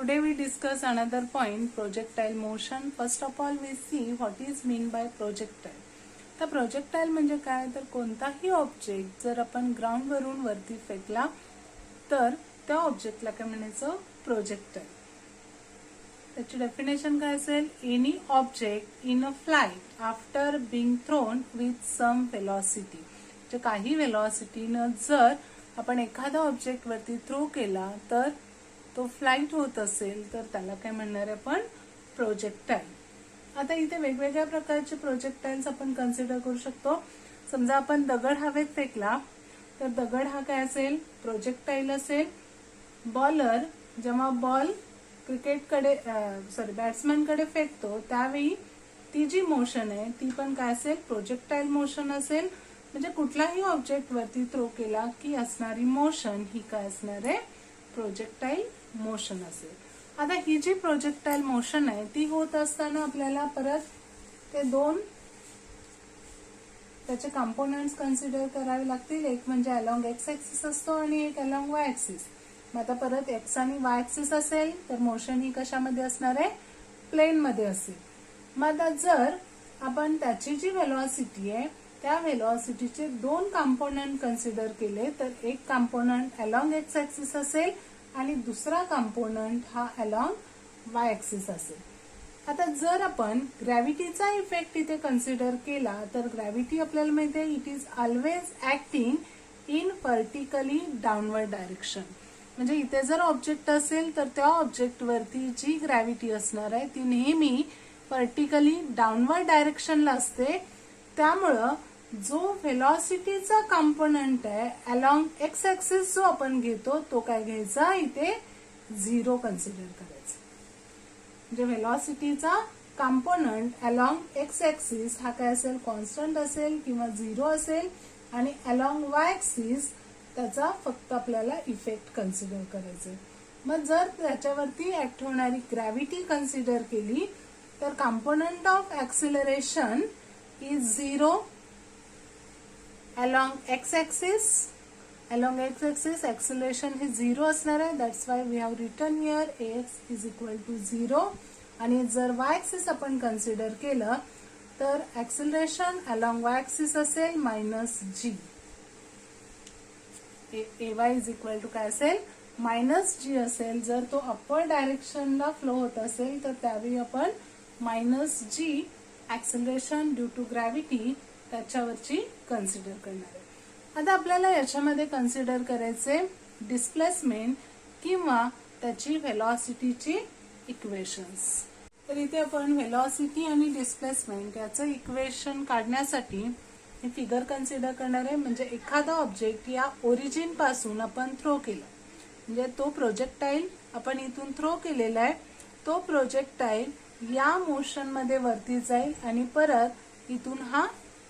Today we discuss another point, projectile motion. First of all, we see what is mean by projectile. तर projectile म्हणजे काय, तर कोणताही object जर आपण ग्राउंड वरून वरती फेकला तर त्या ऑब्जेक्टला काय म्हणायचं, प्रोजेक्टाईल. त्याची डेफिनेशन काय असेल, any object in a flight after being thrown with some velocity. म्हणजे काही वेलॉसिटीनं जर आपण एखादा ऑब्जेक्ट वरती थ्रो केला तर तो फ्लाइट होत असेल तर त्याला काय म्हणणार आहे आपण, प्रोजेक्टाईल. आता इथे वेगवेगळ्या प्रकारचे प्रोजेक्टाइल्स आपण कन्सिडर करू शकतो. समजा आपण दगड हवेत फेकला तर दगड हा काय असेल, प्रोजेक्टाइल असेल. बॉलर जेव्हा बॉल क्रिकेटकडे बॅट्समॅनकडे फेकतो त्यावेळी ती जी मोशन आहे ती पण काय असेल, प्रोजेक्टाइल मोशन असेल. म्हणजे कुठलाही ऑब्जेक्ट वरती थ्रो केला की असणारी मोशन ही काय असणार आहे, प्रोजेक्टाइल मोशन असेल. आता ही जी प्रोजेक्टाइल मोशन आहे ती होत असताना आपल्याला परत ते दोन त्याचे कंपोनेंट्स कन्सिडर करावे लागतील. एक म्हणजे अलॉंग एक्स ऍक्सिस असतो आणि एक अलॉंग वाय ऍक्सिस. मग आता परत एक्स आणि वाय ऍक्सिस असेल तर मोशन ही कशामध्ये असणार आहे, प्लेन मध्ये असेल. मग आता जर आपण त्याची जी व्हेलॉसिटी आहे त्या व्हेलॉसिटीचे दोन कंपोनेंट कन्सिडर केले तर एक कंपोनेंट अलॉंग एक्स ऍक्सिस असेल आणि दुसरा कंपोनेंट हा अलॉंग वाय ऍक्सिस असेल. आता जर आपण ग्रॅव्हिटीचा इफेक्ट इथे कन्सिडर केला तर ग्रॅव्हिटी आपल्याला माहिती आहे, it is always acting in vertically downward direction. म्हणजे इथे जर ऑब्जेक्ट असेल तर त्या ऑब्जेक्ट वरती जी ग्रॅव्हिटी असणार आहे ती नेहमी व्हर्टिकली डाऊनवर्ड डायरेक्शनला असते. त्यामुळं जो व्हेलॉसिटीचा कंपोनंट आहे अलॉंग एक्स ऍक्सिस जो आपण घेतो तो काय घ्यायचा, इथे 0 कन्सिडर करायचा. म्हणजे व्हेलॉसिटीचा कंपोनंट अलॉंग एक्स ऍक्सिस हा काय असेल, कॉन्स्टंट असेल किंवा 0 असेल. आणि अलॉंग वाय ऍक्सिस त्याचा फक्त आपल्याला इफेक्ट कन्सिडर करायचा. मग जर त्याच्यावरती ऍक्ट होणारी ग्रॅव्हिटी कन्सिडर केली तर component of acceleration is 0 along x axis. Along x axis acceleration हे 0 असणार आहे. That's why we have written here ax is equal to 0. आणि जर y axis आपण कन्सिडर केलं तर acceleration along y axis असेल minus g. ay is equal to काय असेल, मायनस g असेल. जर तो अपर डायरेक्शनला फ्लो होत असेल तर त्यावेळी आपण minus g acceleration due to gravity त्याच्यावरची कन्सिडर करणार आहे. आता आपल्याला याच्यामध्ये कन्सिडर करायचे डिस्प्लेसमेंट किंवा त्याची व्हेलॉसिटीची इक्वेशन्स. तर इथे आपण व्हेलॉसिटी आणि डिस्प्लेसमेंट याचं इक्वेशन काढण्यासाठी हे फिगर कन्सिडर करणार आहे. म्हणजे एखादा ऑब्जेक्ट या ओरिजिन पासून आपण थ्रो केला, म्हणजे तो प्रोजेक्टाईल आपण इथून थ्रो केलेला आहे, तो प्रोजेक्टाईल या मोशन मध्ये वरती जाईल आणि परत इथून हा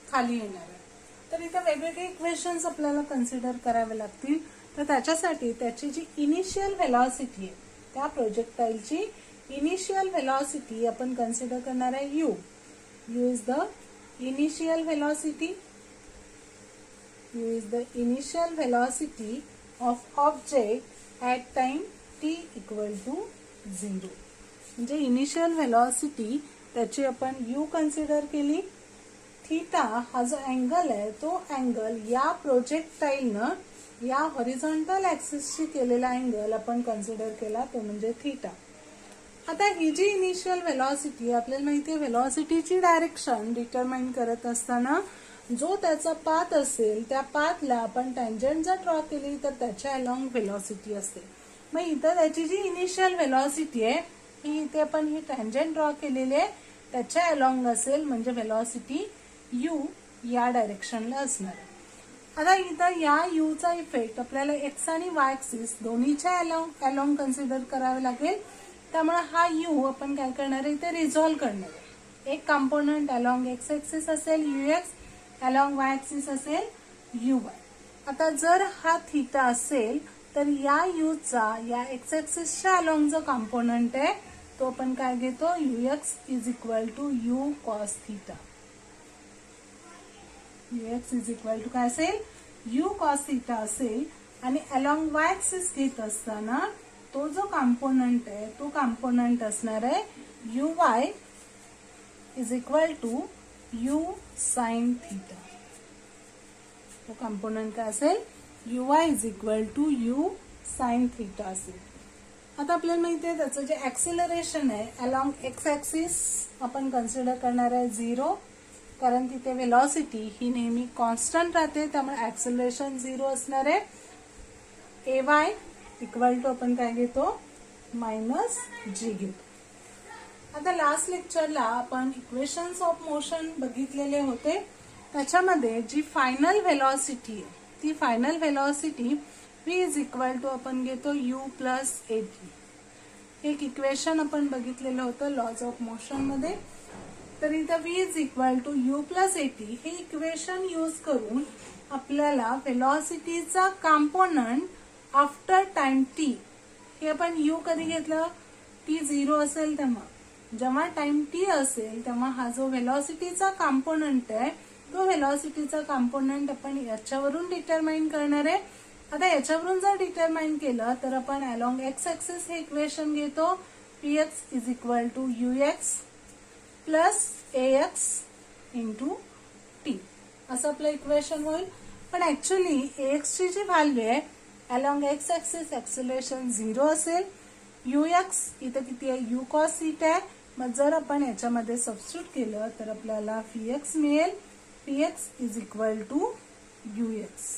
खाली येणार आहे. तर इथे वेगवेगळे इक्वेशन्स आपल्याला कन्सिडर करावे लागतील. तर त्याच्यासाठी त्याची जी इनिशियल व्हेलॉसिटी आहे त्या प्रोजेक्टाईलची इनिशियल व्हेलॉसिटी आपण कन्सिडर करणार आहे u. U is the initial velocity. U is the initial velocity of object at time t equal to 0. म्हणजे इनिशियल व्हेलॉसिटी त्याची आपण यू कन्सिडर केली. थीटा हा जो अँगल आहे तो अँगल या प्रोजेक्टाईलनं या हॉरिझॉन्टल ऍक्सिसशी केलेला अँगल आपण कन्सिडर केला तो म्हणजे थीटा. आता ही जी इनिशियल व्हेलॉसिटी आपल्याला माहिती आहे, व्हेलॉसिटीची डायरेक्शन डिटरमाइन करत असताना जो त्याचा पाथ असेल त्या पाथला आपण टँजंट जर ड्रॉ केली तर त्याच्या अलॉंग व्हेलॉसिटी असते. मग इथं त्याची जी इनिशियल व्हेलॉसिटी आहे ही इथे आपण ही टँजंट ड्रॉ केलेली आहे त्याच्या अलॉंग असेल, म्हणजे व्हेलॉसिटी यू या डायरेक्शनला असणार आहे. आता इथं या यू चा इफेक्ट आपल्याला एक्स आणि वाय ऍक्सिस दोन्हीच्या अलॉंग कन्सिडर करावे लागेल. त्यामुळे हा यू आपण काय करणार आहे, इथे रिझॉल्व्ह करणार आहे. एक कंपोनंट अलॉंग एक्स ऍक्सिस असेल यूएक्स, अलॉंग वाय ऍक्सिस असेल यूवाय. आता जर हा थीटा असेल तर या यू चा या एक्स ऍक्सिसच्या अलॉंग जो कंपोनंट आहे तो आपण काय घेतो, u x is equal to u cos theta. U x is equal to काय असेल, यू कॉस थीटा असेल. आणि अलॉंग वाय ऍक्सिस घेत असताना तो जो कॉम्पोनंट आहे तो कॉम्पोनंट असणार आहे uy is equal to u sine theta. तो कॉम्पोनंट काय असेल uy is equal to u sine theta असेल. आता आपल्याला माहिती आहे त्याचं जे ऍक्सिलरेशन आहे अलॉंग एक्स ऍक्सिस आपण कन्सिडर करणार आहे 0, कारण तिथे वेलॉसिटी ही नेहमी कॉन्स्टंट राहते, त्यामुळे ऍक्सिलरेशन 0 असणार आहे. ay इक्वल टू आपण काय घेतो मायनस जी घेतो. आता लास्ट लेक्चरला आपण इक्वेशन्स ऑफ मोशन बघितलेले होते. त्याच्यामध्ये जी फायनल व्हेलॉसिटी आहे ती final velocity v is equal to आपण घेतो u प्लस at. एक इक्वेशन आपण बघितलेलं होतं लॉज ऑफ मोशन मध्ये. तर इथं v is equal to u plus at हे इक्वेशन यूज करून आपल्याला व्हेलॉसिटीचा कॉम्पोनंट आफ्टर टाइम t, हे आपण u कधी घेतलं t 0 असेल तेव्हा, जेव्हा टाइम t असेल तेव्हा हा जो व्हेलॉसिटीचा कॉम्पोनंट आहे तो व्हेलॉसिटीचा कॉम्पोनंट आपण याच्यावरून डिटरमाइन करणार आहे. आता याच्यावरून जर डिटरमाइन केलं तर आपण अलॉंग एक्स ऍक्सिस हे इक्वेशन घेतो px is equal to ux plus ax into t असं आपलं इक्वेशन होईल. पण ऍक्च्युली ax ची जी व्हॅल्यू आहे अलॉंग एक्स ऍक्सिस ऍक्सिलरेशन 0 असेल. ux इथं किती आहे u cos थीटा आहे. मग जर आपण याच्यामध्ये सबस्टिट्यूट केलं तर आपल्याला vx मिळेल. px is equal to ux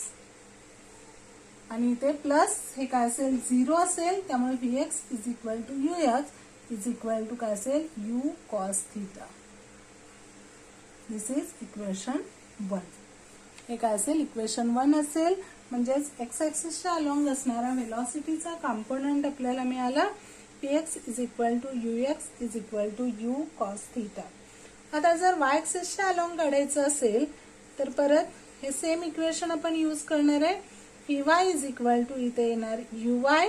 आणि इथे प्लस हे काय असेल 0 असेल, त्यामुळे vx is equal to ux is equal to काय असेल u cos theta. This is equation 1. हे काय असेल इक्वेशन 1 असेल. म्हणजेच एक्स ऍक्सिसच्या अलॉंग असणारा व्हेलॉसिटीचा कॉम्पोनंट आपल्याला मिळाला px is equal to ux is equal to u cos theta. आता जर y ऍक्सिसच्या अलॉंग काढायचं असेल तर परत हे सेम इक्वेशन आपण यूज करणार आहे. vy इज इक्वल टू इथे येणार uy.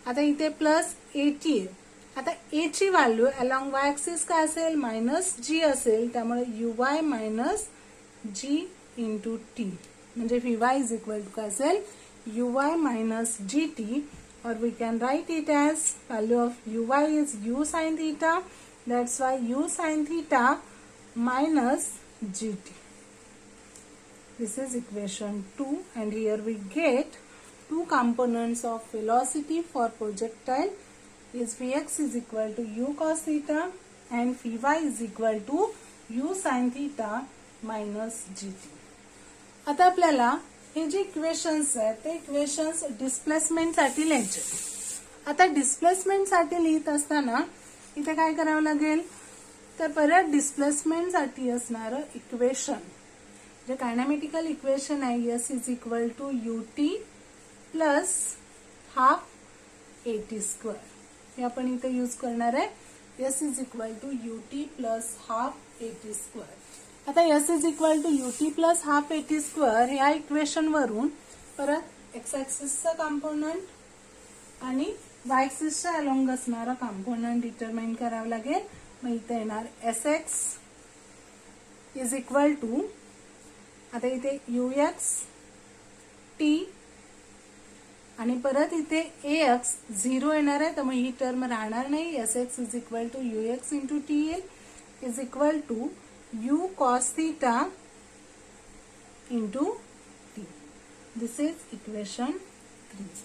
आता इथे प्लस at आहे. आता a ची व्हॅल्यू अलॉंग y ऍक्सिस काय असेल मायनस g असेल, त्यामुळे uy minus g into t म्हणजे vy इज इक्वल टू काय असेल uy minus gt, or we can write it as value of uy is u sin theta. That's why u sin theta minus gt. This is equation 2, and here we get two components of velocity for projectile is vx is equal to u cos theta and vy is equal to u sin theta minus gt. आता आपल्याला हे जे equations आहेत ते equations displacement साठी लिहायचे. आता displacement साठी लिहित असताना इथे काय करावं लागेल तर परत डिस्प्लेसमेंट साठी असणारं इक्वेशन जे कायनेमॅटिकल इक्वेशन आहे s is equal to ut plus half at square, हे आपण इथे यूज करणार आहे. s is equal to ut plus half at square. आता s is equal to ut plus half at square ह्या equation वरून परत x ऍक्सिसचा कॉम्पोनंट आणि y ऍक्सिसच्या अलॉंग असणारा कॉम्पोनंट डिटरमाइन करावं लागेल. मग इथे येणार sx इज इक्वल टू आता इथे ux t आणि परत इथे ax 0 येणार आहे, त्यामुळे ही टर्म राहणार नाही. sx is equal to ux into t येईल is equal to u cos theta into t. This is equation 3.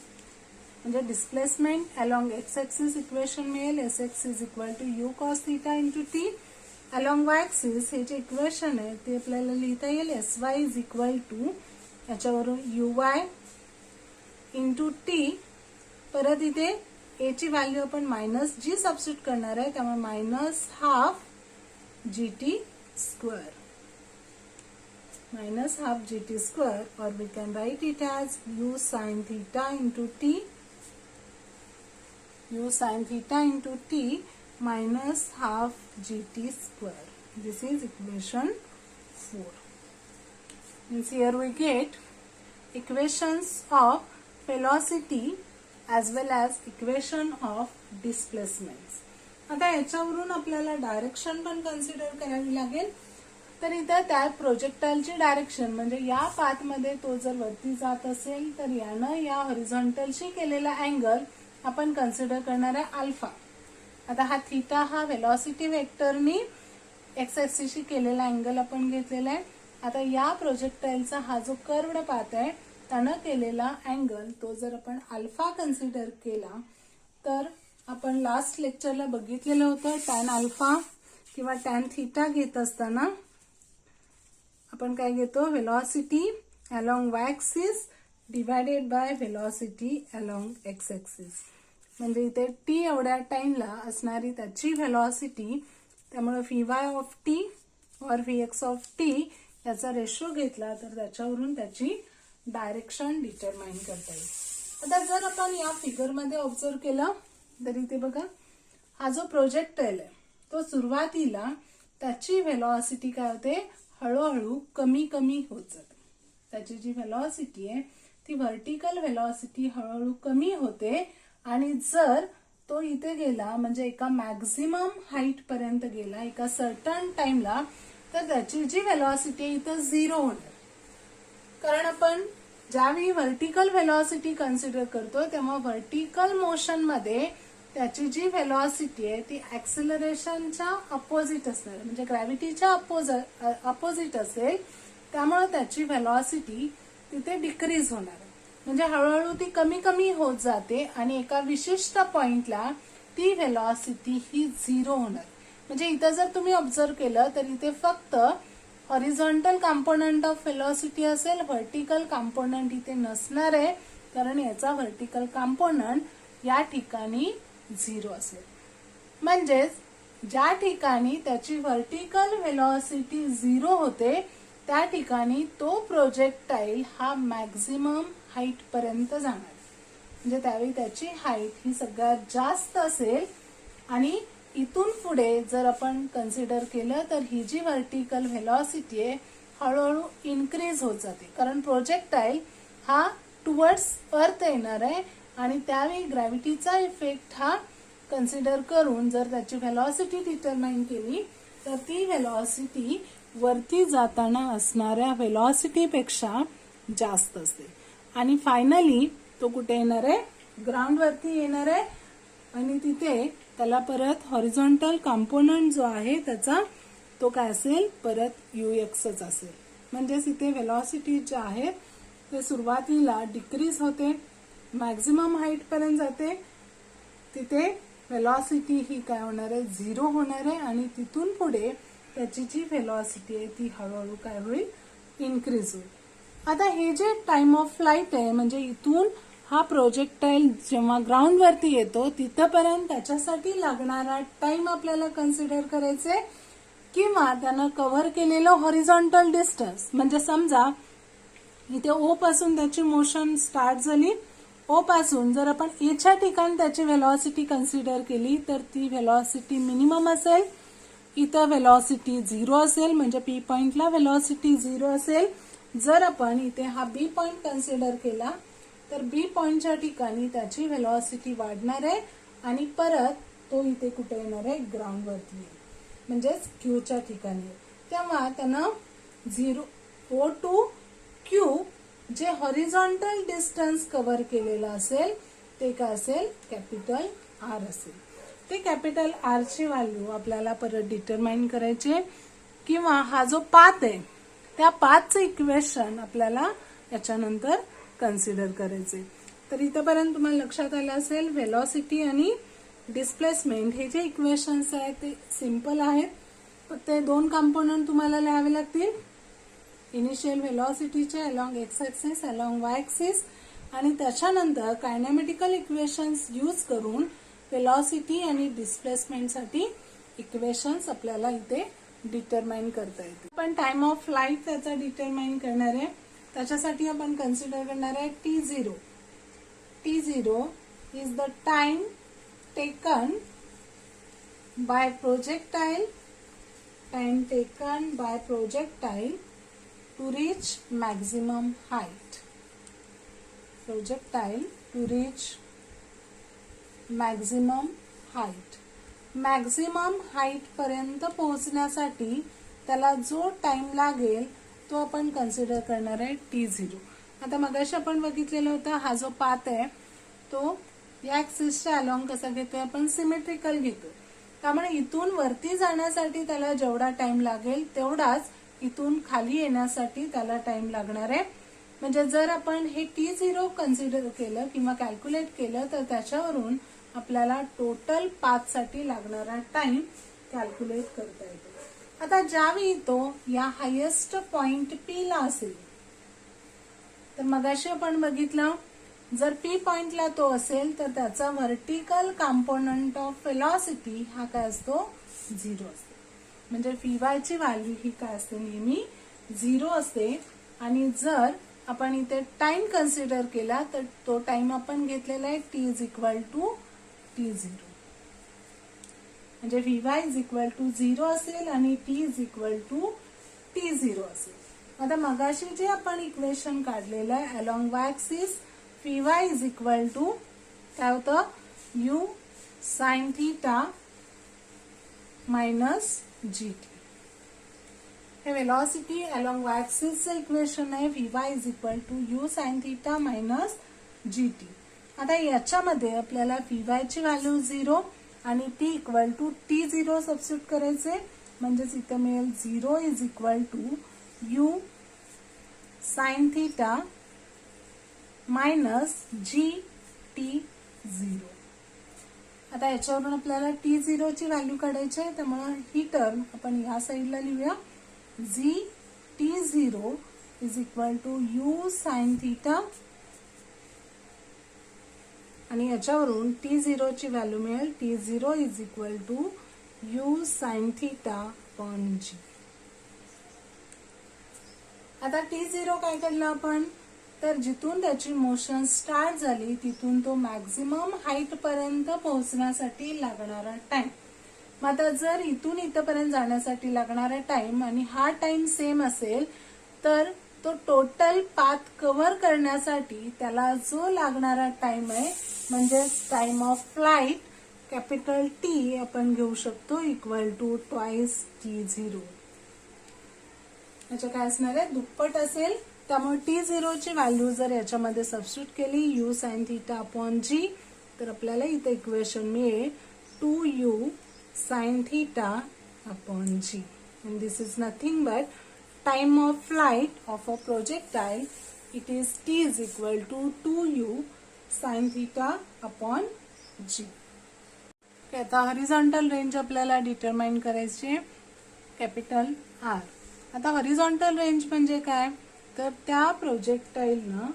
म्हणजे displacement along x axis equation मिळेल sx is equal to u cos theta into t. Along y axis हे जे equation आहे ते आपल्याला लिहिता येईल sy इज इक्वल टू याच्यावरून uy इंटू t. परत इथे a ची व्हॅल्यू आपण मायनस g सबस्टिट्यूट करणार आहे, त्यामुळे minus half gt square minus half gt square, or we can write it as u sin theta into t, u sin theta into t minus half gt square. This is equation 4. Means here we get equations of velocity as well as equation of displacements. आता याच्यावरून आपल्याला direction पण consider करावी लागेल. तर इथं त्या प्रोजेक्टाइलची direction म्हणजे या पाथमध्ये तो जर वरती जात असेल तर यानं या हॉरिझॉन्टलशी केलेला अँगल आपण कन्सिडर करणार आहे अल्फा. आता हा थीटा हा व्हेलॉसिटी वेक्टरनी एक्स ऍक्सिसशी केलेला अँगल आपण घेतलेला आहे. आता या प्रोजेक्टाइलचा हा जो कर्वड पाथ आहे त्यानं केलेला अँगल तो जर आपण अल्फा कन्सिडर केला तर आपण लास्ट लेक्चरला बघितलेलं होतं टॅन अल्फा किंवा टॅन थीटा घेत असताना आपण काय घेतो, velocity along Y axis divided by velocity along x axis. म्हणजे इथे टी एवढ्या टाइमला असणारी त्याची व्हेलॉसिटी, त्यामुळे व्ही वाय ऑफ टी और व्ही एक्स ऑफ टी याचा रेशो घेतला तर त्याच्यावरून त्याची डायरेक्शन डिटरमाइन करता येईल. आता जर आपण या फिगरमध्ये ऑब्झर्व केलं तर इथे बघा हा जो प्रोजेक्टाइल आहे तो सुरुवातीला त्याची व्हेलॉसिटी काय होते, हळूहळू कमी कमी होत जाते. त्याची जी व्हेलॉसिटी आहे ती व्हर्टिकल व्हेलॉसिटी हळूहळू कमी होते आणि जर तो इथे गेला म्हणजे एका मॅक्झिमम हाईट पर्यंत गेला एका सर्टन टाइमला तर त्याची जी व्हेलॉसिटी आहे इथं 0 होणार. कारण आपण ज्यावेळी व्हर्टिकल व्हेलॉसिटी कन्सिडर करतो तेव्हा व्हर्टिकल मोशन मध्ये त्याची जी व्हेलॉसिटी आहे ती ऍक्सिलरेशनच्या अपोजिट असणार, म्हणजे ग्रॅव्हिटीच्या अपोजिट असेल. त्यामुळे त्याची व्हेलॉसिटी तिथे डिक्रीज होणार, म्हणजे हळूहळू ती कमी कमी होत जाते आणि एका विशिष्ट पॉइंटला ती व्हेलॉसिटी ही 0 होणार. म्हणजे इथं जर तुम्ही ऑब्झर्व केलं तर इथे फक्त हॉरिझॉन्टल कॉम्पोनंट ऑफ व्हेलॉसिटी असेल, व्हर्टिकल कॉम्पोनंट इथे नसणार आहे कारण याचा व्हर्टिकल कॉम्पोनंट या ठिकाणी 0 असेल. म्हणजेच ज्या ठिकाणी त्याची व्हर्टिकल व्हेलॉसिटी 0 होते त्या ठिकाणी तो प्रोजेक्टाइल हा मॅक्झिमम हाईट पर्यंत जाणार, म्हणजे त्यावेळी त्याची हाईट ही सगळ्यात जास्त असेल. आणि इथून पुढे जर आपण कन्सिडर केलं तर ही जी व्हर्टिकल व्हेलॉसिटी आहे हळूहळू इन्क्रीज होत जाते, कारण प्रोजेक्टाइल हा टुवर्ड्स अर्थ येणार आहे आणि त्यावेळी ग्रॅव्हिटीचा इफेक्ट हा कन्सिडर करून जर त्याची व्हेलॉसिटी डिटरमाइन केली तर ती व्हेलॉसिटी वरती जाताना असणाऱ्या व्हेलॉसिटीपेक्षा जास्त असेल. आणि फायनली तो कुठे येणार आहे, ग्राउंड वरती येणार आहे आणि तिथे त्याला परत हॉरिझॉन्टल कॉम्पोनंट जो आहे त्याचा तो काय असेल, परत UXच असेल. म्हणजेच इथे व्हेलॉसिटी जे आहे ते सुरुवातीला डिक्रीज होते, मॅक्झिमम हाईट पर्यंत जाते, तिथे व्हेलॉसिटी ही काय होणार आहे, 0 होणार आहे आणि तिथून पुढे त्याची जी व्हेलॉसिटी आहे ती हळूहळू काय होईल, इन्क्रीज होईल. आता हे जे टाइम ऑफ फ्लाइट आहे म्हणजे इथून हा प्रोजेक्टाइल जेव्हा ग्राउंड वरती येतो तिथपर्यंत त्याच्यासाठी लागणारा टाइम आपल्याला कन्सिडर करायचे किंवा त्यानं कव्हर केलेलं हॉरिझॉन्टल डिस्टन्स. म्हणजे समजा इथे ओ पासून त्याची मोशन स्टार्ट झाली, ओ पासून जर आपण एच्या ठिकाणी त्याची व्हेलॉसिटी कन्सिडर केली तर ती व्हेलॉसिटी मिनिमम असेल. इथं व्हेलॉसिटी 0 असेल म्हणजे पी पॉइंटला व्हेलॉसिटी 0 असेल. जर आपण इथे हा बी पॉइंट कन्सिडर केला तर बी पॉइंटच्या ठिकाणी त्याची व्हेलॉसिटी वाढणार आहे आणि परत तो इथे कुठे येणार आहे, ग्राउंड वरती येईल म्हणजेच क्यूच्या ठिकाणी. तेव्हा त्यानं 0 O टू क्यू जे हॉरिझॉन्टल डिस्टन्स कव्हर केलेलं असेल ते काय असेल, कॅपिटल आर असेल. ते कॅपिटल आर ची व्हॅल्यू आपल्याला परत डिटरमाइन करायची किंवा हा जो पाथ आहे त्या पाथचं इक्वेशन आपल्याला याच्यानंतर कन्सिडर करायचे. तर इथपर्यंत तुम्हाला लक्षात आलं असेल व्हेलॉसिटी आणि डिस्प्लेसमेंट हे जे इक्वेशन्स आहेत ते सिंपल आहेत, फक्त ते 2 कंपोनंट तुम्हाला लिहावे लागतील. इनिशियल व्हेलॉसिटीचे along x axis along Y axis आणि त्याच्यानंतर कायनेमॅटिकल इक्वेशन्स यूज करून व्हेलॉसिटी आणि डिस्प्लेसमेंटसाठी इक्वेशन्स आपल्याला इथे डिटरमाइन करता येते. पण टाइम ऑफ फ्लाइट त्याचा डिटरमाइन करणार आहे, त्याच्यासाठी आपण कन्सिडर करणार आहे T0. T0 is the time taken by projectile to reach maximum height. Projectile to reach maximum height. Maximum height पर्यंत पोहोचण्यासाठी त्याला जो टाइम लागेल तो आपण कन्सिडर करणार आहे t0. आता मगाशी आपण बघितलेलं होतं हा जो पाथ आहे तो या ऍक्सिसच्या अलॉंग कसा घेतोय आपण सिमेट्रिकल घेतोय. त्यामुळे इथून वरती जाण्यासाठी त्याला जेवढा टाइम लागेल तेवढाच इथून खाली येण्यासाठी त्याला टाइम लागणार आहे. म्हणजे जर आपण हे t0 कन्सिडर केलं किंवा कॅल्क्युलेट केलं तर त्याच्यावरून आपल्याला टोटल पाथ साठी लागणारा टाइम कॅल्क्युलेट करता येतो. आता ज्यावेळी तो या हायेस्ट पॉइंट P ला असेल तर मगाशी आपण बघितलं जर P पॉइंटला तो असेल तर त्याचा व्हर्टिकल कंपोनंट ऑफ वेलॉसिटी हा काय असतो 0 असतो. म्हणजे Vy ची व्हॅल्यू ही काय असते नेहमी 0 असते. आणि जर आपण इथे टाइम कन्सिडर केला तर तो टाइम आपण घेतलेला आहे t is equal to t0. म्हणजे Vy इज इक्वल टू 0 असेल आणि t is equal to t0 असेल. आता मगाशी जे आपण इक्वेशन काढलेलं आहे along y axis Vy is equal to काय होतं u sin theta minus gt. हे वेलॉसिटी अलॉंग y ऍक्सिसचं इक्वेशन आहे. Vy is equal to u sin theta minus gt. आता याच्यामध्ये आपल्याला Vy ची व्हॅल्यू 0 आणि t equal to t0 substitute करायचे. म्हणजेच इथे मिळेल 0 is equal to u sin theta minus gt0. आता याच्यावरून आपल्याला t0 ची व्हॅल्यू काढायची आहे. त्यामुळे ही टर्म आपण या साईडला लिहूया. gt0 is equal to u sin theta आणि याच्यावरून t0 ची व्हॅल्यू मिळेल t0 is equal to u sin theta upon g. आता t0 काय काढलं आपण तर जिथून त्याची मोशन स्टार्ट झाली तिथून तो मॅक्झिमम हाईट पर्यंत पोहोचण्यासाठी लागणारा टाइम. मग आता जर इथून इथपर्यंत जाण्यासाठी लागणारा टाइम आणि हा टाइम सेम असेल तर तो टोटल पाथ कव्हर करण्यासाठी त्याला जो लागणारा टाइम आहे म्हणजे time of flight capital T आपण घेऊ शकतो इक्वल टू ट्वाइस t0. याच्या काय असणार आहे दुप्पट असेल. त्यामुळे t0 ची व्हॅल्यू जर याच्यामध्ये सबस्टिट्यूट केली u sin theta upon g तर आपल्याला इथे इक्वेशन मिळेल 2u sin theta upon g. and this is nothing but time of flight of a projectile. It is t is equal to 2u sin theta upon g. आता horizontal range आपल्याला determine करायची capital R. आता horizontal range म्हणजे काय तर त्या प्रोजेक्टाईलनं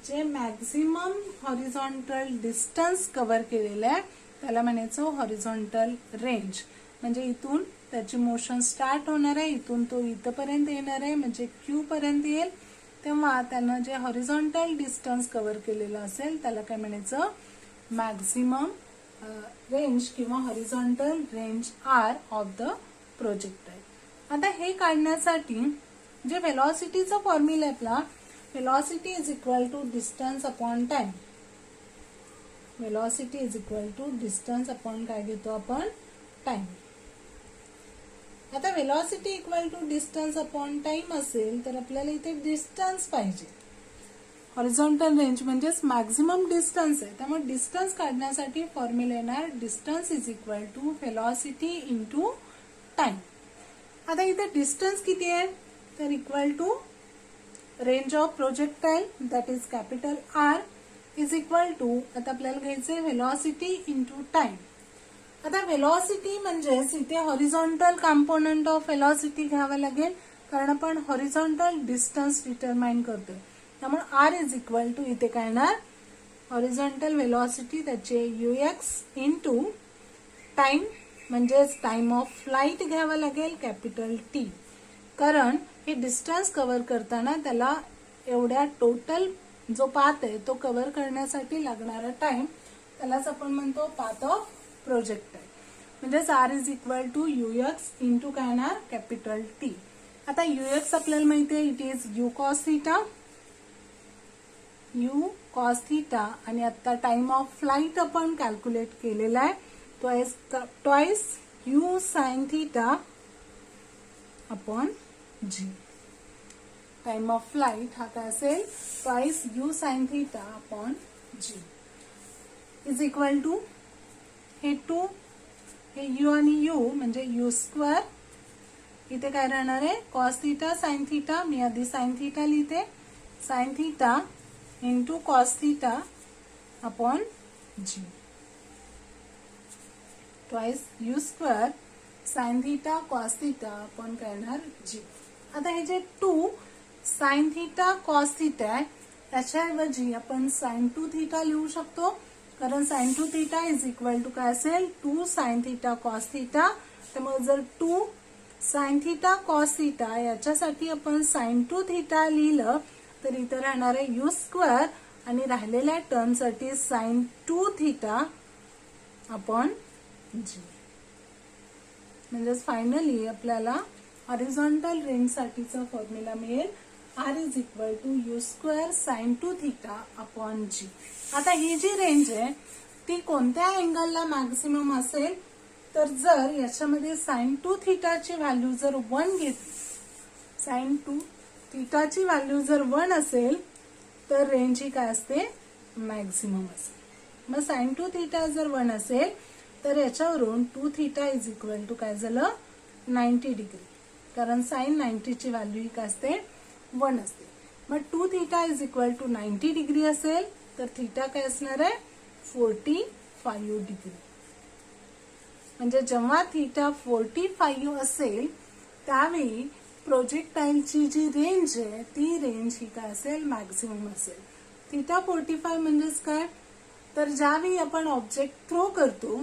जे maximum horizontal distance cover केलेलं आहे त्याला म्हणायचं हॉरिझॉन्टल रेंज. म्हणजे इथून त्याची मोशन स्टार्ट होणार आहे इथून तो इथपर्यंत येणार आहे म्हणजे Q पर्यंत येईल. तेव्हा त्यानं जे हॉरिझॉन्टल डिस्टन्स कव्हर केलेलं असेल त्याला काय म्हणायचं मॅक्झिमम रेंज किंवा horizontal range R of the projectile. आता हे काढण्यासाठी जे वेलॉसिटीचा फॉर्म्युला आहे आपला velocity is equal to distance upon time. Velocity is equal to distance upon काय घेतो आपण टाइम. आता velocity equal to distance upon time असेल तर आपल्याला इथे डिस्टन्स पाहिजे. हॉरिझॉन्टल रेंज म्हणजेच मॅक्झिमम डिस्टन्स आहे. त्यामुळे डिस्टन्स काढण्यासाठी फॉर्म्युला येणार distance is equal to velocity into time. आता इथे डिस्टन्स किती आहे तर equal to range of projectile that is capital R is equal to आता आपल्याला घ्यायचंय वेलॉसिटी इंटू टाइम. आता वेलॉसिटी म्हणजेच इथे हॉरिझॉन्टल कंपोनंट ऑफ वेलॉसिटी घ्यावा लागेल कारण आपण हॉरिझॉन्टल डिस्टन्स डिटरमाइन करतोय. त्यामुळे R इज इक्वल टू इथे काय येणार हॉरिझॉन्टल वेलॉसिटी त्याचे ux इंटू टाइम म्हणजेच टाइम ऑफ फ्लाइट घ्यावा लागेल कॅपिटल T. कारण हे डिस्टन्स कव्हर करताना त्याला एवढ्या टोटल जो पाथ आहे तो कव्हर करण्यासाठी लागणारा टाइम त्यालाच आपण म्हणतो पाथ ऑफ प्रोजेक्टाईल. म्हणजेच R is equal to ux into काय येणार कॅपिटल T. आता ux आपल्याला माहिती आहे it is u cos theta u cos theta आणि आता टाइम ऑफ फ्लाइट आपण कॅल्क्युलेट केलेला आहे twice u sin theta upon g. Time of flight हा काय असेल twice u sine theta upon g is equal to हे 2 हे यू आणि यू म्हणजे यू स्क्वेअर. इथे काय राहणार आहे कॉस थिटा साइन थिटा. मी आधी साइन थिटा लिहिते. Sine theta into cos theta upon g. Twice u square sine theta cos theta upon काय येणार जी. आता हे जे 2 साइन थिटा कॉस थिटा आहे त्याच्याऐवजी आपण साइन 2 थिटा लिहू शकतो. कारण sine 2 theta is equal to काय असेल 2 साइन थिटा कॉस थिटा. त्यामुळे जर 2 साइन थिटा कॉस थिटा याच्यासाठी आपण साइन 2 थिटा लिहिलं तर इथे राहणार आहे यू स्क्वेअर आणि राहिलेल्या टर्मसाठी साइन 2 थिटा अपॉन जी. म्हणजेच फायनली आपल्याला हॉरिझॉन्टल रेंज साठीचा फॉर्म्युला मिळेल R is equal to u square sine 2 theta upon g. आता ही जी रेंज आहे ती कोणत्या अँगलला मॅक्झिमम असेल तर जर याच्यामध्ये साइन 2 थिटाची व्हॅल्यू जर 1 घेतली साइन 2 थिटाची व्हॅल्यू जर 1 असेल तर रेंज ही काय असते मॅक्झिमम असेल. मग साइन 2 थिटा जर 1 असेल तर याच्यावरून 2 थिटा इज इक्वल टू काय झालं 90 डिग्री. कारण साइन 90 ची व्हॅल्यू ही काय असते 1 असते. मग 2 theta is equal to 90 degree असेल तर थिटा काय असणार आहे 45 डिग्री. म्हणजे जेव्हा थिटा 45 असेल त्यावेळी प्रोजेक्टाईलची जी रेंज आहे ती रेंज ही काय असेल मॅक्झिमम असेल. थिटा 45 म्हणजेच काय तर ज्यावेळी आपण ऑब्जेक्ट थ्रो करतो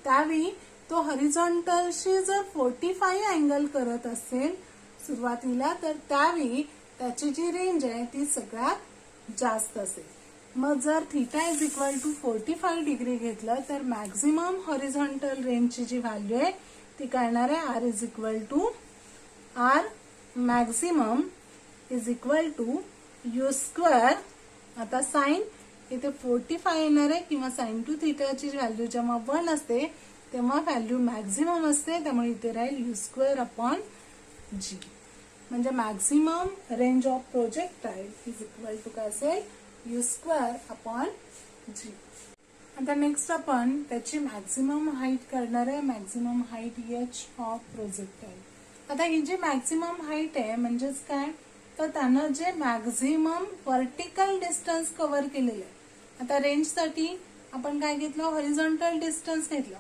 त्यावेळी तो हॉरिझॉन्टलशी जर 45 अँगल करत असेल सुरुवातीला तर त्यावेळी त्याची जी रेंज आहे ती सगळ्यात जास्त असेल. मग जर theta is equal to 45 degree घेतलं तर मॅक्झिमम हॉरिझॉन्टल रेंजची जी व्हॅल्यू आहे ती काय येणार आहे R is equal to R maximum is equal to u square. आता साइन इथे 45 येणार आहे किंवा साइन 2 थिटाची व्हॅल्यू जेव्हा 1 असते तेव्हा व्हॅल्यू मॅक्झिमम असते. त्यामुळे इथे राहील यू स्क्वेअर अपॉन जी. म्हणजे maximum range of projectile is equal to काय असेल यू स्क्वेअर अपॉन जी. आता नेक्स्ट आपण त्याची मॅक्झिमम हाईट करणार आहे. Maximum height H of projectile. आता ही जी मॅक्झिमम हाईट आहे म्हणजेच काय तर त्यानं जे मॅक्झिमम व्हर्टिकल डिस्टन्स कव्हर केलेलं आहे. आता रेंजसाठी आपण काय घेतलं हॉरिझॉन्टल डिस्टन्स घेतलं.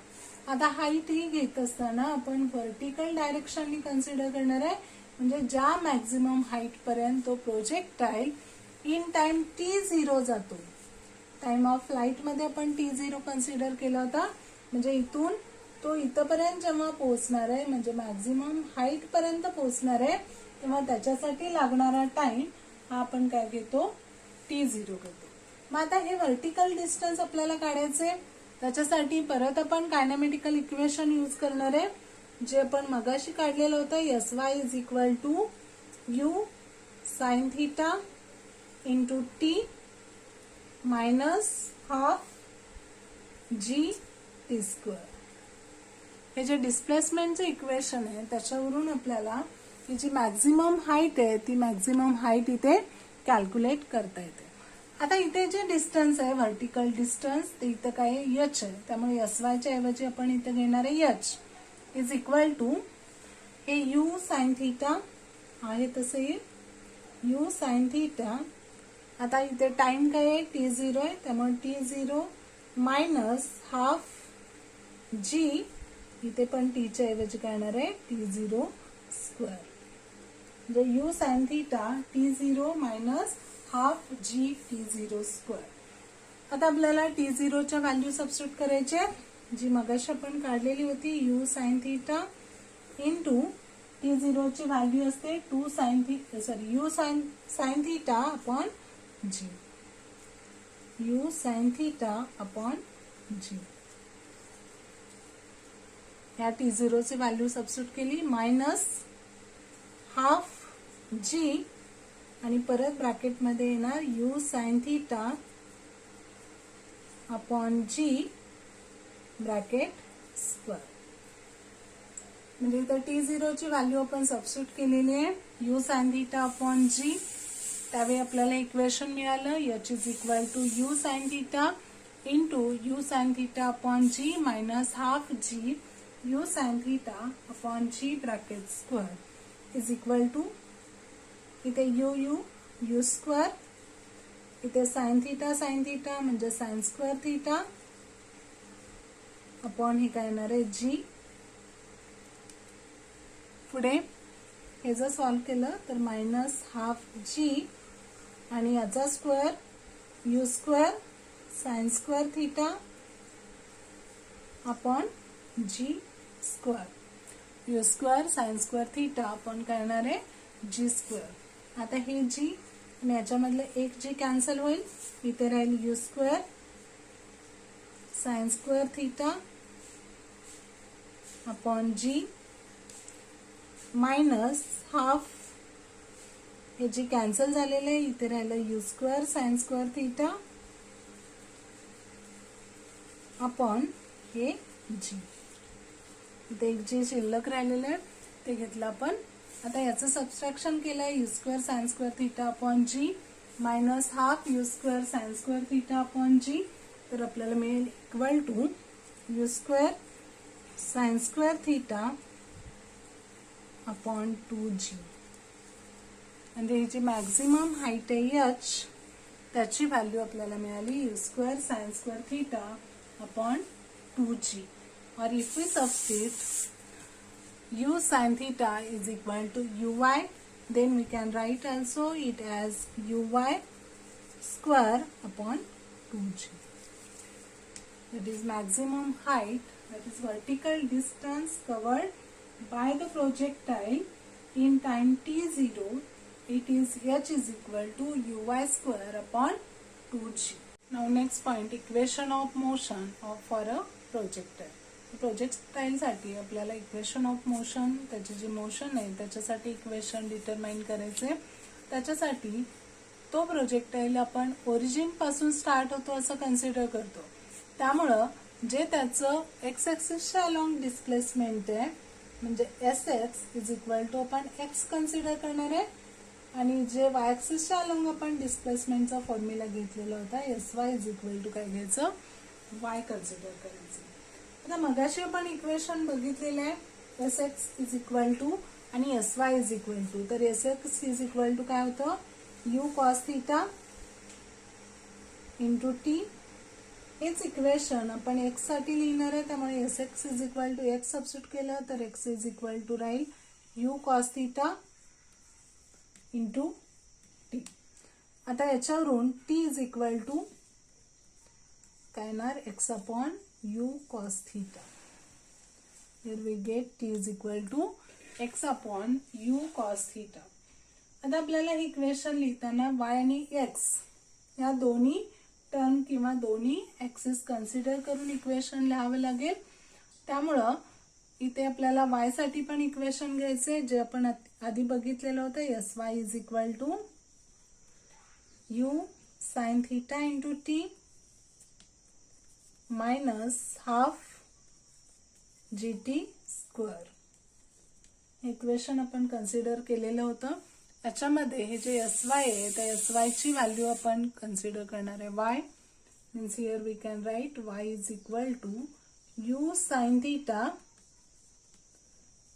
आता हाईट ही घेत असताना आपण व्हर्टिकल डायरेक्शननी कन्सिडर करणार आहे. म्हणजे ज्या मॅक्झिमम हाईट पर्यंत तो प्रोजेक्टाईल इन टाइम t0 जातो. टाइम ऑफ फ्लाइट मध्ये आपण t0 कन्सिडर केला होता. म्हणजे इथून तो इथपर्यंत जेव्हा पोहोचणार आहे म्हणजे मॅक्झिमम हाईट पर्यंत पोहोचणार आहे तेव्हा त्याच्यासाठी लागणारा टाइम हा आपण काय घेतो t0 घेतो. मग आता हे व्हर्टिकल डिस्टन्स आपल्याला काढायचे त्याच्यासाठी परत आपण कायनेमॅटिकल इक्वेशन यूज करणार आहे जे आपण मगाशी काढलेलं होतं. sy is equal to u sine theta into t minus half g t square. हे जे डिस्प्लेसमेंटचं इक्वेशन आहे त्याच्यावरून आपल्याला ही जी मॅक्झिमम हाईट आहे ती मॅक्झिमम हाईट इथे कॅल्क्युलेट करता येते. आता इथे जे डिस्टन्स आहे व्हर्टिकल डिस्टन्स ते इथं काय एच आहे. त्यामुळे sy च्या ऐवजी आपण इथे घेणार आहे एच इज इक्वल टू हे यू साइन थिटा आहे तसे यू साइन थिटा. आता इथे टाइम काय आहे t0 आहे त्यामुळे t0 मायनस हाफ जी इथे पण t च्या ऐवजी काय येणार आहे t0 स्क्वेअर. म्हणजे u sine theta t0 minus half g t0 square. आता आपल्याला t0 च्या व्हॅल्यू सबस्टिट्यूट करायचे जी मगाशी आपण काढलेली होती you sine theta into t0 ची व्हॅल्यू असते 2 sine theta sorry u sine theta upon g. U sine theta upon g. या t0 ची व्हॅल्यू सबस्टिट्यूट केली मायनस हाफ जी आणि परत ब्रॅकेट मध्ये येणार u sine theta upon g bracket square. म्हणजे इथं T0 ची व्हॅल्यू आपण सबस्टिट्यूट केलेली आहे u sin theta upon g. त्यावेळी आपल्याला इक्वेशन मिळालं h is equal to u sin theta into u sin theta upon g minus half g u sin theta upon g bracket square is equal to इथे u square, इथे sin theta म्हणजे sin square theta upon हे काय येणार आहे g. पुढे हे जर सॉल्व केलं तर मायनस हाफ g आणि याचा square u square sin square theta upon g square, u square sin square theta upon काय येणार आहे g स्क्वेअर. आता हे g आणि याच्यामधलं एक g कॅन्सल होईल, इथे राहील u square sin square theta upon g minus half हे जी कॅन्सल झालेलं आहे, इथे राहिलं u square sin square theta upon हे g. इथे एक जी शिल्लक राहिलेलं आहे ते घेतलं आपण. आता याचं सबस्ट्रॅक्शन केलंय u square sin square theta upon g minus half u square sin square theta upon g. तर आपल्याला मिळेल equal to u square sin square theta upon 2g. म्हणजे ही जी मॅक्झिमम हाईट आहे h त्याची व्हॅल्यू आपल्याला मिळाली u square sin square theta upon 2g. और if we substitute u sin theta is equal to uy, then we can write also it as uy square upon 2g. That is maximum height, that is vertical distance covered by the projectile in time t0. It is h is equal to uy square upon 2g. Now next point, equation of motion for a projectile. Projectile साठी आपल्याला equation of motion, त्याची जी motion आहे त्याच्यासाठी equation determine करायचे. त्याच्यासाठी तो projectile आपण origin पासून स्टार्ट होतो असं कन्सिडर करतो. त्यामुळं जे त्याचं एक्स ऍक्सिसच्या अलॉंग डिस्प्लेसमेंट आहे म्हणजे sx इज इक्वल टू आपण x कन्सिडर करणार आहे, आणि जे y ऍक्सिसच्या अलॉंग आपण डिस्प्लेसमेंटचा फॉर्म्युला घेतलेला होता sy इज इक्वल टू काय घ्यायचं y कन्सिडर करायचं. आता मगाशी आपण इक्वेशन बघितलेलं आहे sx इज इक्वल टू आणि sy इज इक्वल टू. तर sx इज इक्वल टू काय होतं u cos theta into t. हेच इक्वेशन आपण x साठी लिहिणार आहे, त्यामुळे sx is equal to x substitute केलं तर x इज इक्वल टू राहील u cos theta into t. आता याच्यावरून t इज इक्वल टू काय येणार x upon u cos theta. Here we get t is equal to x upon u cos theta. आता आपल्याला ही equation लिहिताना y आणि x या दोन्ही टर्म किंवा दोन्ही ऍक्सिस कन्सिडर करून इक्वेशन लिहावं लागेल. त्यामुळं इथे आपल्याला y साठी पण इक्वेशन घ्यायचे जे आपण आधी बघितलेलं होतं sy is equal to u sin theta into t minus half gt square. Equation आपण कन्सिडर केलेलं होतं. याच्यामध्ये हे जे sy आहे त्या sy ची व्हॅल्यू आपण कन्सिडर करणार आहे y. Means here we can write y is equal to u sin theta.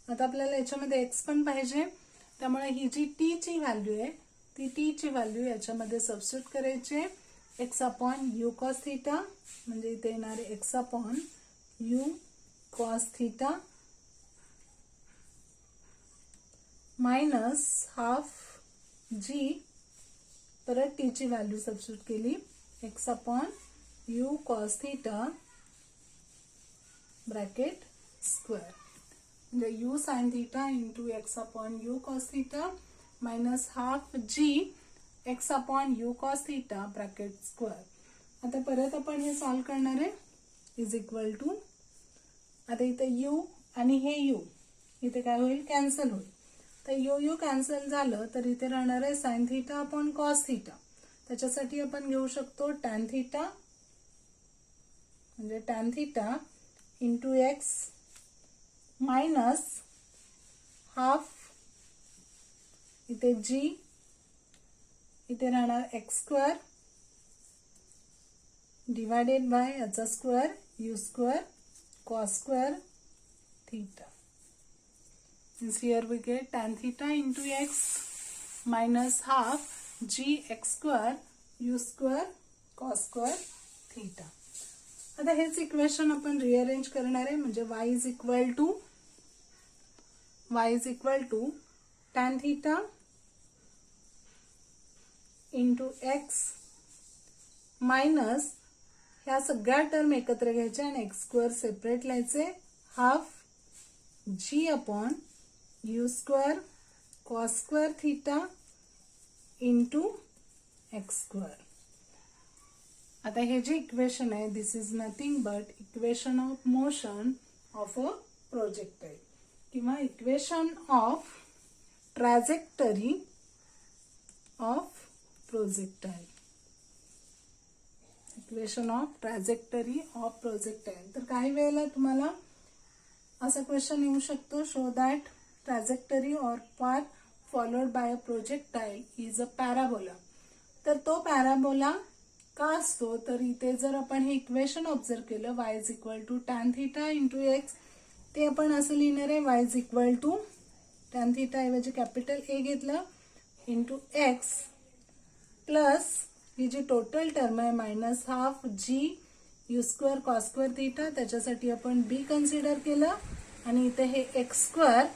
आता आपल्याला याच्यामध्ये x पण पाहिजे, त्यामुळे ही जी t ची व्हॅल्यू आहे ती t ची व्हॅल्यू याच्यामध्ये सबस्टिट्यूट करायची. x upon u cos theta म्हणजे इथे येणार आहे x upon u cos theta minus half g, परत t ची व्हॅल्यू सबस्टिट्यूट केली x upon u cos theta bracket square म्हणजे u sin theta into x upon u cos theta minus half g x upon u cos theta bracket square. आता परत आपण हे solve करणार आहे इज इक्वल टू, आता इथे u आणि हे u इथे काय होईल कॅन्सल होईल. तर u कॅन्सल झालं तर इथे राहणार आहे sin theta upon cos theta. त्याच्यासाठी आपण घेऊ शकतो tan theta म्हणजे tan theta into x minus half, इथे g, इथे राहणार x स्क्वेअर डिवायडेड बाय याचा square u square cos square theta. Means here we get tan theta into x minus half g x square u square cos square theta. आता हेच equation आपण rearrange करणार आहे, म्हणजे y is equal to tan theta into x minus ह्या सगळ्या term एकत्र घ्यायच्या आणि x स्क्वेअर सेपरेट लिहायचे, half g upon u square cos square theta into x square. आता हे जे इक्वेशन आहे this is nothing but equation of motion of a projectile किंवा equation of trajectory of projectile. Equation of trajectory of projectile. तर काही वेळेला तुम्हाला असा क्वेश्चन येऊ शकतो, show that trajectory or path followed by a projectile is a parabola. तर तो पॅराबोला का असतो, तर इथे जर आपण हे इक्वेशन ऑब्झर्व केलं y is equal to tan theta into x, ते आपण असं लिहिणार आहे y is equal to tan theta ऐवजी कॅपिटल A घेतलं इंटू एक्स प्लस ही जी टोटल टर्म आहे minus half g u square cos square theta, त्याच्यासाठी आपण b कन्सिडर केलं आणि इथे हे एक्स स्क्वेअर.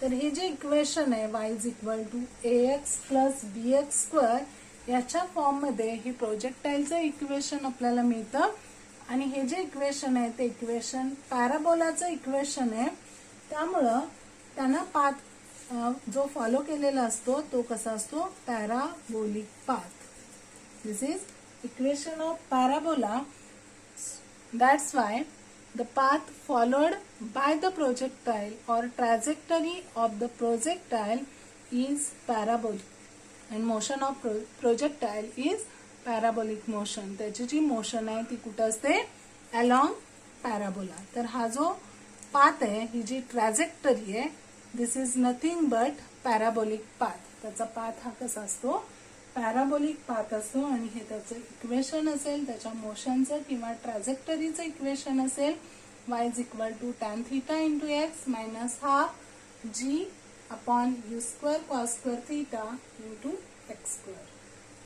तर हे जे इक्वेशन आहे y is equal to ax plus bx square याच्या फॉर्म मध्ये हे प्रोजेक्टाइलचं इक्वेशन आपल्याला मिळतं. आणि हे जे इक्वेशन आहे ते इक्वेशन पॅराबोलाचं इक्वेशन आहे, त्यामुळं त्यांना पाथ जो फॉलो केलेला असतो तो कसा असतो, parabolic path. This is equation of parabola. That's why the path followed by the projectile or trajectory of the projectile is parabolic and motion of projectile is parabolic motion. त्याची जी motion आहे ती कुठं असते, along parabola. तर हा जो path आहे, ही जी ट्रॅजेक्टरी आहे, this is nothing but parabolic path. त्याचा पाथ हा कसा असतो, पॅराबोलिक पाथ असतो. आणि हे त्याचं इक्वेशन असेल, त्याच्या मोशनचं किंवा ट्रॅजेक्टरीचं इक्वेशन असेल, y is equal to tan theta into x minus half g upon u square cos square theta into x square.